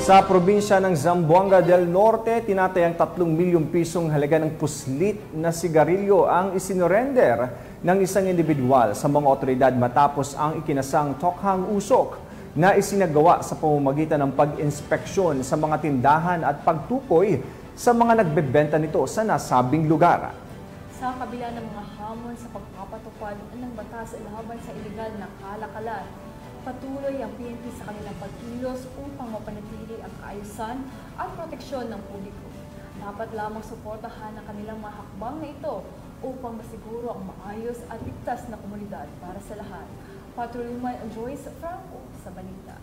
Sa probinsya ng Zamboanga del Norte, tinatayang 3 milyong pisong halaga ng puslit na sigarilyo ang isinorender ng isang individual sa mga otoridad matapos ang ikinasang tokhang usok na isinagawa sa pamamagitan ng pag-inspeksyon sa mga tindahan at pagtukoy sa mga nagbebenta nito sa nasabing lugar. Sa kabila ng mga hamon sa pagpapatupad ng batas laban sa ilegal na kalakalan, patuloy ang PNP sa kanilang pagkilos upang mapanatili ang kaayusan at proteksyon ng publiko. Dapat lamang suportahan ang kanilang mga hakbang na ito upang masiguro ang maayos at ligtas na komunidad para sa lahat. Patrolman Joyce Franco sa balita.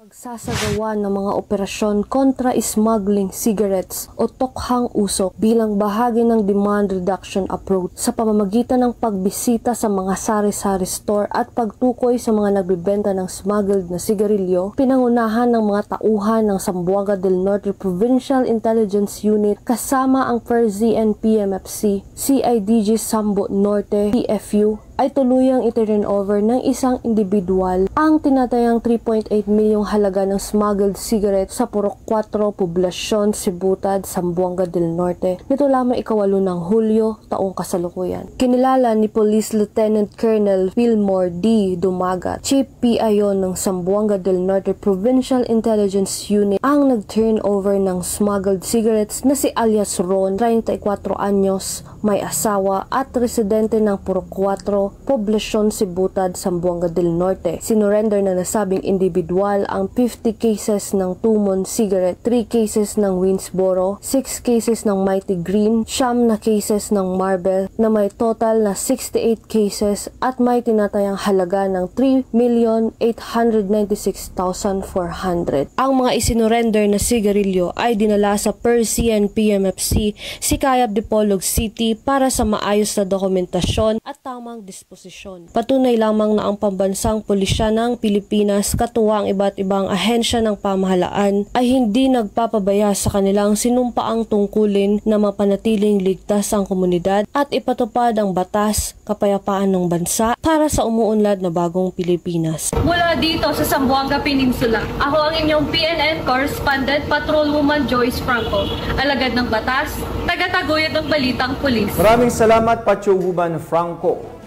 Pagsasagawa ng mga operasyon kontra smuggling cigarettes o tokhang usok bilang bahagi ng demand reduction approach sa pamamagitan ng pagbisita sa mga sari-sari store at pagtukoy sa mga nagbebenta ng smuggled na sigarilyo, pinangunahan ng mga tauhan ng Zamboanga del Norte Provincial Intelligence Unit kasama ang PERZ and PMFC, CIDG Sambo Norte, PFU, ay tuluyang i-turn over ng isang individual ang tinatayang 3.8 milyong halaga ng smuggled cigarette sa Purok 4, Poblasyon, Sibutad, Zamboanga del Norte. Nito lamang ika-8 ng Hulyo, taong kasalukuyan. Kinilala ni Police Lieutenant Colonel Wilmore D. Dumagat, Chief PIO ng Zamboanga del Norte Provincial Intelligence Unit, ang nag-turn over ng smuggled cigarettes na si alias Ron, 34 anyos, may asawa at residente ng Purok 4, Poblasyon, Sibutad, Zamboanga del Norte. Sinurrender na nasabing individual ang 50 cases ng Tumon cigarette, 3 cases ng Winsboro, 6 cases ng Mighty Green, 9 na cases ng Marble na may total na 68 cases at may tinatayang halaga ng 3,896,400. Ang mga isinurrender na sigarilyo ay dinala sa PERZ and PMFC, Sikayab Dipolog City para sa maayos na dokumentasyon at tamang disposisyon. Patunay lamang na ang pambansang pulisya ng Pilipinas katuwang iba't ibang ahensya ng pamahalaan ay hindi nagpapabaya sa kanilang sinumpaang tungkulin na mapanatiling ligtas ang komunidad at ipatupad ang batas, kapayapaan ng bansa para sa umuunlad na bagong Pilipinas. Mula dito sa Zamboanga Peninsula, ako ang inyong PNN Correspondent Patrolwoman Joyce Franco, alagad ng batas, tagataguyod ng balitang pulis. Maraming salamat, Patrolwoman Franco.